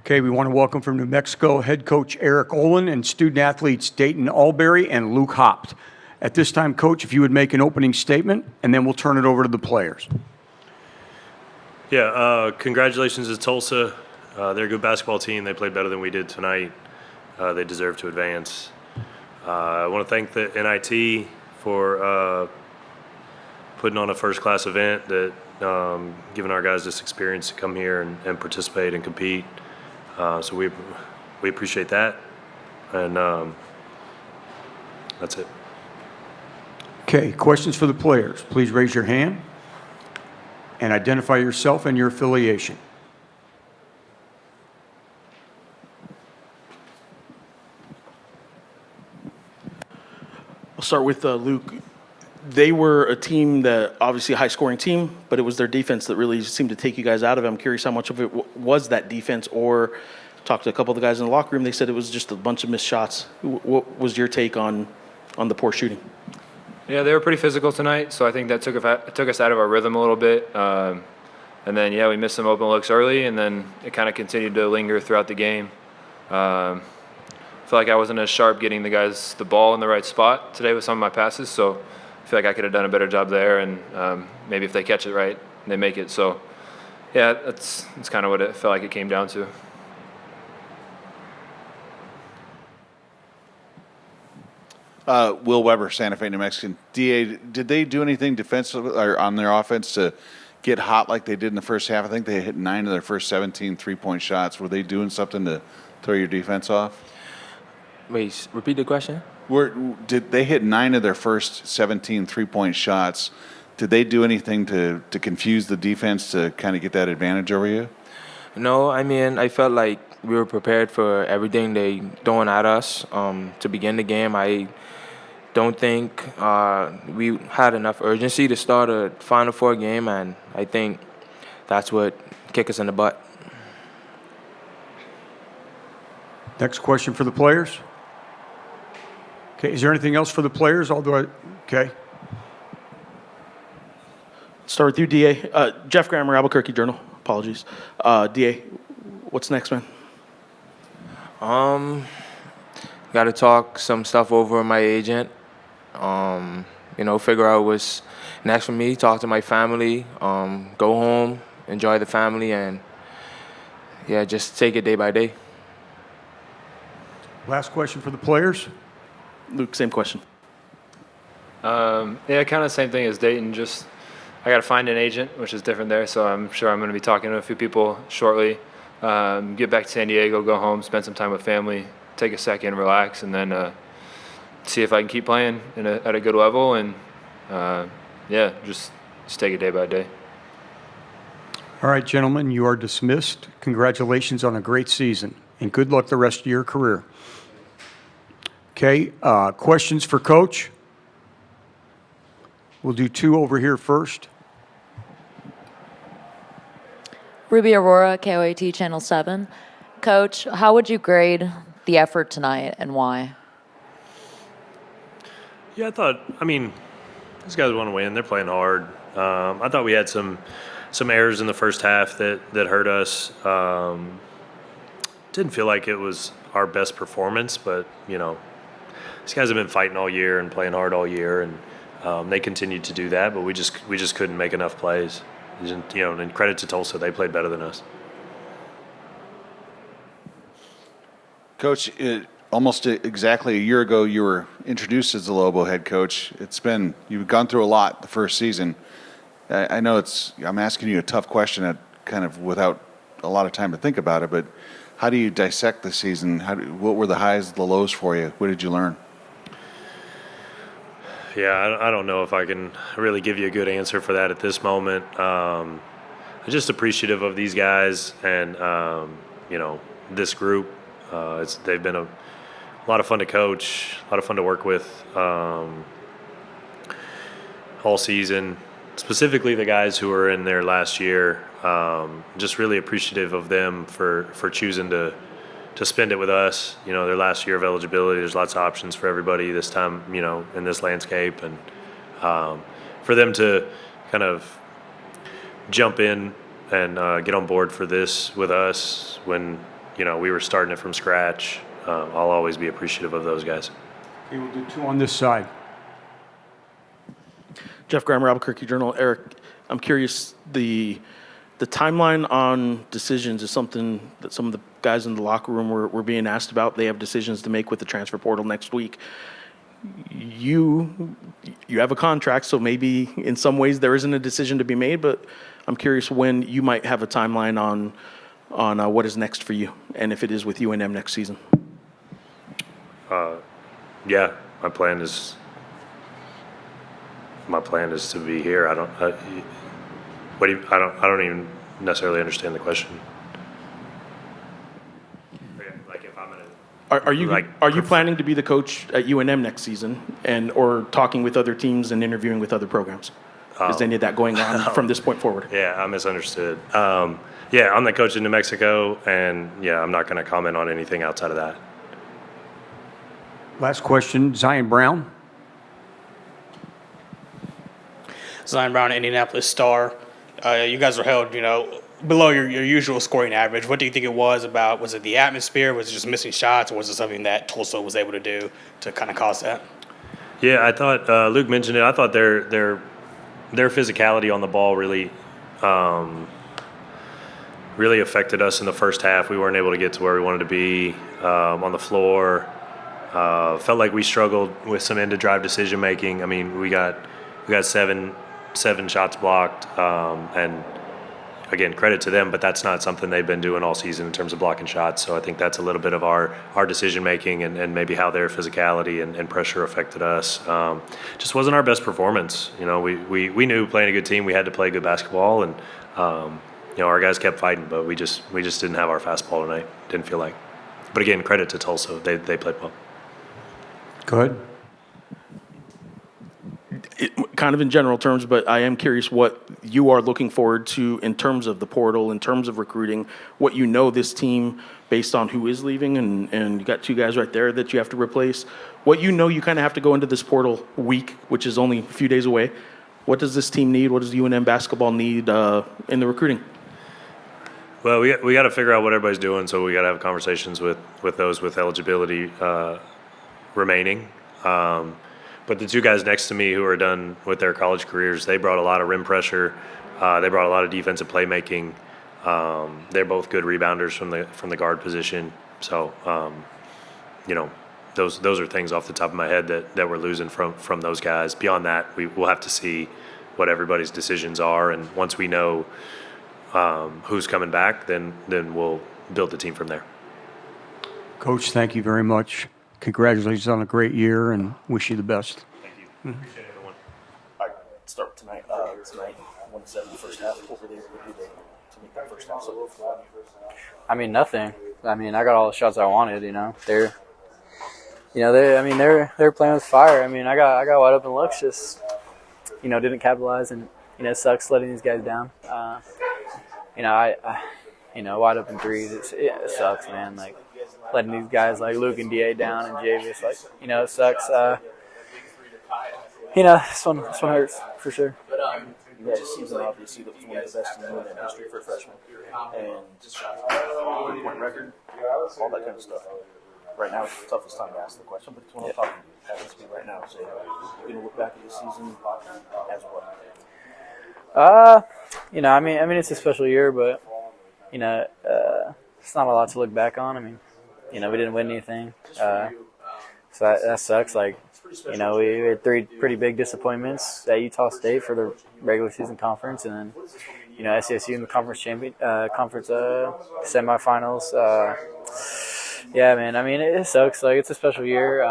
Okay, we want to welcome from New Mexico head coach Eric Olen and student athletes Deyton, Albury, and Luke Haupt. At this time, Coach, if you would make an opening statement, and then we'll turn it over to the players. Yeah, congratulations to Tulsa. They're a good basketball team. They played better than we did tonight. They deserve to advance. I want to thank the NIT for putting on a first-class event that giving our guys this experience to come here and participate and compete. So we appreciate that, and that's it. Okay, questions for the players. Please raise your hand and identify yourself and your affiliation. I'll start with Luke. They were a team that, obviously a high-scoring team, but it was their defense that really seemed to take you guys out of it. I'm curious how much of it was that defense, or talked to a couple of the guys in the locker room. They said it was just a bunch of missed shots. What was your take on the poor shooting? Yeah, they were pretty physical tonight, so I think that took us out of our rhythm a little bit. And then, yeah, we missed some open looks early, and then it kind of continued to linger throughout the game. I feel like I wasn't as sharp getting the guys the ball in the right spot today with some of my passes, so I feel like I could have done a better job there, and maybe if they catch it right, they make it. So, yeah, that's kind of what it felt like it came down to. Will Weber, Santa Fe, New Mexican. DA, did they do anything defensively or on their offense to get hot like they did in the first half? I think they hit 9 of their first 17 three-point shots. Were they doing something to throw your defense off? Wait, repeat the question. Did they hit 9 of their first 17 three-point shots? Did they do anything to confuse the defense to kind of get that advantage over you? No, I mean, I felt like we were prepared for everything they throwing at us to begin the game. I don't think we had enough urgency to start a Final Four game, and I think that's what kicked us in the butt. Next question for the players. Okay, is there anything else for the players? Okay. Start with you, DA. Geoff Grammer, Albuquerque Journal. Apologies. DA, what's next, man? Got to talk some stuff over with my agent. Figure out what's next for me. Talk to my family. Go home, enjoy the family, and yeah, just take it day by day. Last question for the players. Luke, same question. Yeah, kind of the same thing as Deyton. Just I got to find an agent, which is different there. So I'm sure I'm going to be talking to a few people shortly. Get back to San Diego, go home, spend some time with family, take a second, relax, and then see if I can keep playing at a good level. And just take it day by day. All right, gentlemen, you are dismissed. Congratulations on a great season, and good luck the rest of your career. Okay, questions for Coach? We'll do 2 over here first. Ruby Aurora, KOAT Channel 7. Coach, how would you grade the effort tonight and why? Yeah, these guys want to win. They're playing hard. I thought we had some errors in the first half that hurt us. Didn't feel like it was our best performance, but, these guys have been fighting all year and playing hard all year, and they continued to do that, but we just couldn't make enough plays. And credit to Tulsa, they played better than us. Coach, almost exactly a year ago, you were introduced as the Lobo head coach. You've gone through a lot the first season. I know I'm asking you a tough question kind of without a lot of time to think about it, but how do you dissect the season? What were the highs, the lows for you? What did you learn? Yeah, I don't know if I can really give you a good answer for that at this moment. I'm just appreciative of these guys and, this group. They've been a lot of fun to coach, a lot of fun to work with all season. Specifically the guys who were in there last year, just really appreciative of them for choosing to spend it with us. Their last year of eligibility, there's lots of options for everybody this time, in this landscape. And for them to kind of jump in and get on board for this with us when, we were starting it from scratch. I'll always be appreciative of those guys. Okay, we'll do 2 on this side. Geoff Grammer, Albuquerque Journal. Eric, I'm curious, the timeline on decisions is something that some of the guys in the locker room were being asked about. They have decisions to make with the transfer portal next week. You have a contract, so maybe in some ways there isn't a decision to be made, but I'm curious when you might have a timeline on what is next for you, and if it is with UNM next season. Yeah, my plan is to be here. I don't even necessarily understand the question. Like if I'm gonna. Are you planning to be the coach at UNM next season, or talking with other teams and interviewing with other programs? Is any of that going on from this point forward? Yeah, I misunderstood. Yeah, I'm the coach in New Mexico, and yeah, I'm not going to comment on anything outside of that. Last question, Zion Brown. Zion Brown, Indianapolis Star. You guys were held, below your usual scoring average. What do you think it was about? Was it the atmosphere? Was it just missing shots? Or was it something that Tulsa was able to do to kind of cause that? Yeah, I thought Luke mentioned it. I thought their physicality on the ball really affected us in the first half. We weren't able to get to where we wanted to be on the floor. Felt like we struggled with some end-to-drive decision-making. I mean, we got seven shots blocked, and again, credit to them, but that's not something they've been doing all season in terms of blocking shots. So I think that's a little bit of our decision-making and maybe how their physicality and pressure affected us. Just wasn't our best performance. We knew playing a good team, we had to play good basketball, and our guys kept fighting, but we just didn't have our fastball tonight. Didn't feel like. But again, credit to Tulsa. They played well. Go ahead. Kind of in general terms, but I am curious what you are looking forward to in terms of the portal, in terms of recruiting, what this team, based on who is leaving, and you got 2 guys right there that you have to replace. What you kind of have to go into this portal week, which is only a few days away. What does this team need? What does UNM basketball need in the recruiting? Well, we got to figure out what everybody's doing, so we got to have conversations with those with eligibility remaining. But the 2 guys next to me who are done with their college careers, they brought a lot of rim pressure. They brought a lot of defensive playmaking. They're both good rebounders from the guard position. So, those are things off the top of my head that we're losing from those guys. Beyond that, we'll have to see what everybody's decisions are, and once we know who's coming back, then we'll build the team from there. Coach, thank you very much. Congratulations on a great year, and wish you the best. Thank you. Appreciate it, everyone. All right, start tonight. Tonight, 1-7 the first half. What were they able to do to make that first half so difficult? I mean, nothing. I mean, I got all the shots I wanted. They're playing with fire. I mean, I got wide open looks, just didn't capitalize, and it sucks letting these guys down. Wide open threes, it sucks, man. Like letting these guys like Luke and DA down and Javis, it sucks. This one hurts for sure. You had a season, obviously, that was one of the best in UNM history for a freshman. And 3-point record, all that kind of stuff. Right now, it's the toughest time to ask the question, but it's when I'm talking to you. It happens to be right now. So you're going to look back at this season as what? It's a special year, but, it's not a lot to look back on. I mean, we didn't win anything. So that sucks. Like, we had 3 pretty big disappointments at Utah State for the regular season conference, and then, SCSU in the conference semifinals. Yeah, man. I mean, it sucks. Like, it's a special year.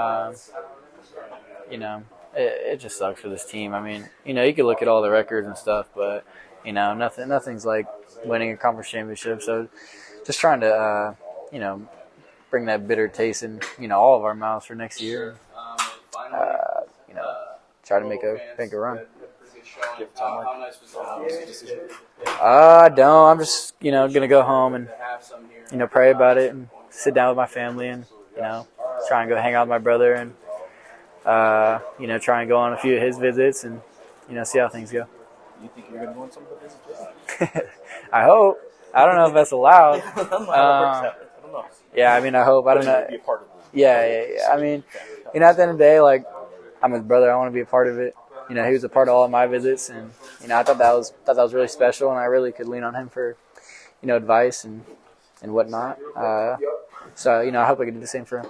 It just sucks for this team. I mean, you could look at all the records and stuff, but nothing's like winning a conference championship. So, just trying to bring that bitter taste in all of our mouths for next year. Try to make a run. I don't. I'm just gonna go home and pray about it and sit down with my family and try and go hang out with my brother and try and go on a few of his visits and see how things go. You think you're going to go on some of the visits? I hope. I don't know if that's allowed. I don't know how that works out. I don't don't know. Yeah, I mean, I hope. I don't know. Be a part of it. Yeah. I mean, at the end of the day, like, I'm his brother. I want to be a part of it. He was a part of all of my visits, and I thought that was really special, and I really could lean on him for, advice and whatnot. So I hope I can do the same for him.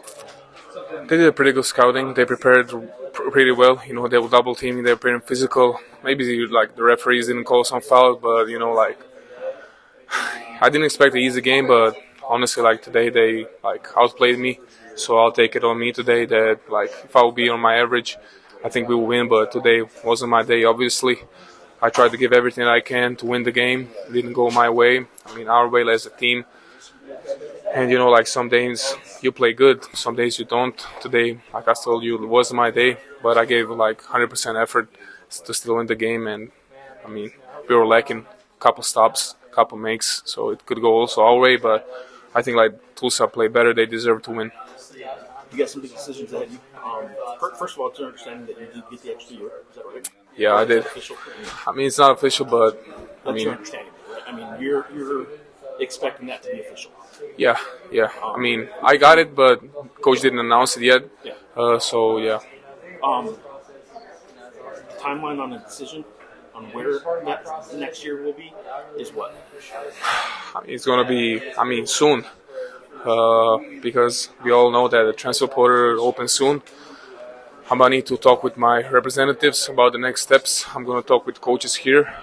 They did a pretty good scouting. They prepared pretty well. They were double teaming. They were pretty physical. Maybe the referees didn't call some fouls, but I didn't expect an easy game. But honestly, today they outplayed me. So I'll take it on me today that if I will be on my average, I think we will win. But today wasn't my day. Obviously, I tried to give everything I can to win the game. It didn't go my way. I mean, our way as a team. And some days you play good, some days you don't. Today, like I told you, it wasn't my day, but I gave 100% effort to still win the game. And I mean, we were lacking a couple stops, a couple makes, so it could go also our way. But I think Tulsa played better; they deserve to win. You got some big decisions ahead of you. First of all, it's your understanding that you did get the extra year. Is that right? Yeah, I did. Official? I mean, it's not official, but That's your understanding, right? I mean, you're expecting that to be official. Yeah. I mean, I got it, but coach didn't announce it yet. Yeah. So yeah. Timeline on a decision on where that next year will be is what? It's gonna be, soon. Because we all know that the transfer portal opens soon. I'm gonna need to talk with my representatives about the next steps. I'm gonna talk with coaches here,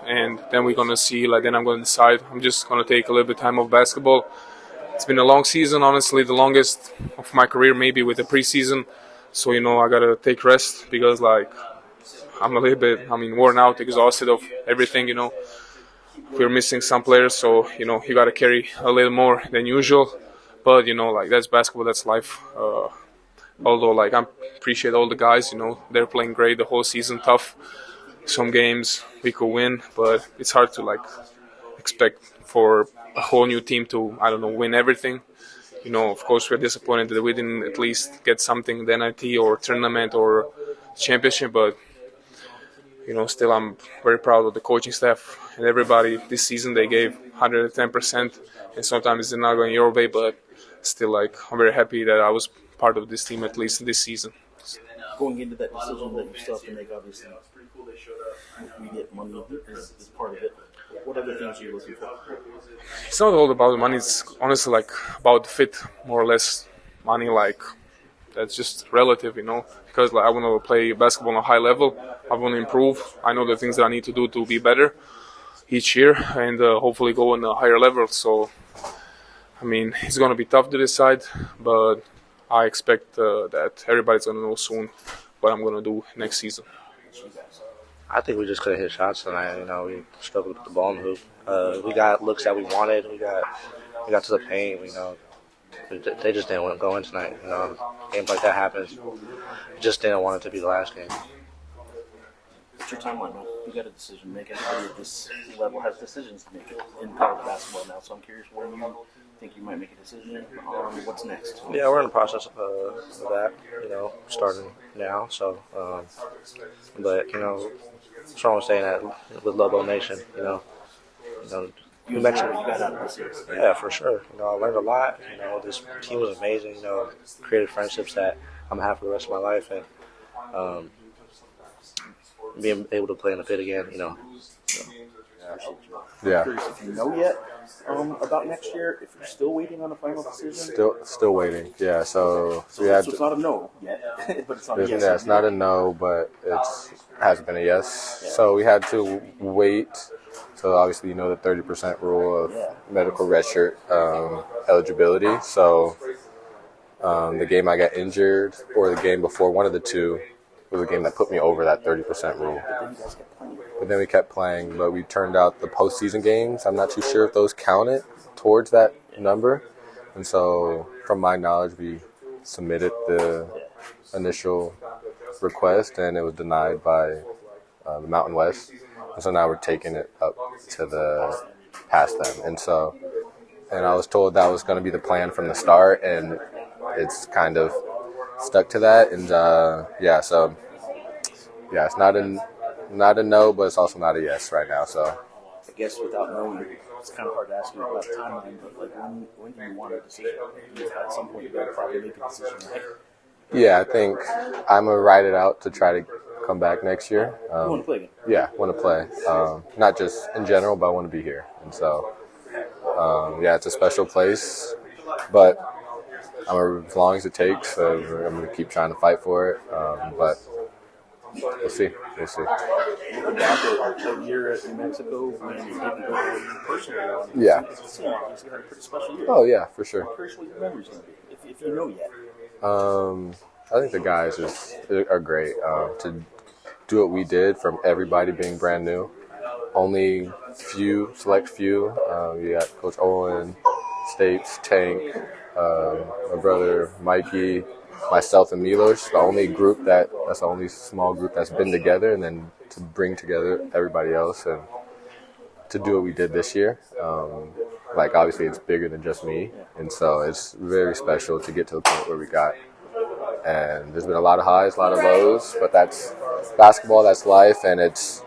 and then we're gonna see. Then I'm gonna decide. I'm just gonna take a little bit of time off basketball. It's been a long season, honestly, the longest of my career, maybe with the preseason. So I gotta take rest because I'm a little bit, worn out, exhausted of everything. We're missing some players, so you gotta carry a little more than usual. But that's basketball, that's life. Although I appreciate all the guys, they're playing great the whole season, tough. Some games we could win, but it's hard to expect for a whole new team to, win everything. Of course we're disappointed that we didn't at least get something, the NIT or tournament or championship, but still I'm very proud of the coaching staff and everybody this season. They gave 110%, and sometimes it's not going your way, but still I'm very happy that I was part of this team at least this season. Going into that decision that you still have to make, obviously, we get money is part of it. What other things are you looking for? It's not all about the money. It's honestly about the fit, more or less. Money, that's just relative, because I want to play basketball on a high level. I want to improve. I know the things that I need to do to be better each year and hopefully go on a higher level. So, it's going to be tough to decide, but I expect that everybody's going to know soon what I'm going to do next season. I think we just couldn't hit shots tonight. We struggled with the ball in the hoop. We got looks that we wanted. We got to the paint. They just didn't want to go in tonight. Games like that happens. We just didn't want it to be the last game. What's your timeline, man? You got a decision to make. Everybody at this level has decisions to make in college basketball now. So I'm curious when you think you might make a decision on what's next. Yeah, we're in the process of that. Starting now. So, but that's what I'm saying that with Lobo Nation. You mentioned what you got out of this year. Yeah, for sure. I learned a lot. This team was amazing. Created friendships that I'm gonna have for the rest of my life, and being able to play in the pit again. Yeah. I'm curious if you know yet about next year. If you're still waiting on a final decision. Still waiting. Yeah. So it's not a no yet, but it's not a yes. Yeah, it's not a no, but it has been a yes. Yeah. So we had to wait. So obviously, the 30% rule of medical redshirt eligibility. So the game I got injured, or the game before, one of the two, was a game that put me over that 30% rule. But then we kept playing, but we turned out the postseason games. I'm not too sure if those counted towards that number. And so, from my knowledge, we submitted the initial request, and it was denied by the Mountain West. And so now we're taking it up to past them. And I was told that was going to be the plan from the start, and it's kind of stuck to that. And it's not a no, but it's also not a yes right now. So I guess without knowing, it's kind of hard to ask you about the timeline, but like when do you want a decision? At some point, you got to probably make a decision, right? Yeah, I think I'm going to ride it out to try to come back next year. You want to play again? Yeah, want to play. Not just in general, but I want to be here. And so, yeah, it's a special place, but as long as it takes, I'm going to keep trying to fight for it. But we'll see. We'll see. Looking back at a year at New Mexico when it didn't go the way you personally wanted, Yeah. it's obviously had a pretty special year. Oh, yeah, for sure. I'm curious what your memories going to be, if you know yet. I think the guys are great. To do what we did from everybody being brand new, only select few. You got Coach Olen, Stapes, Tank, my brother Mikey, myself, and Milos. That's the only small group that's been together, and then to bring together everybody else and to do what we did this year. Like obviously it's bigger than just me, and so it's very special to get to the point where we got. And there's been a lot of highs, a lot of lows, but that's basketball, that's life, and it's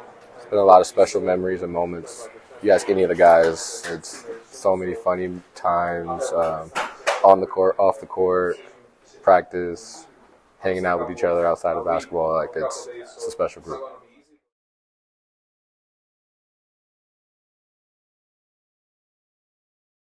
been a lot of special memories and moments. You ask any of the guys, it's so many funny times on the court, off the court, practice, hanging out with each other outside of basketball. Like it's a special group.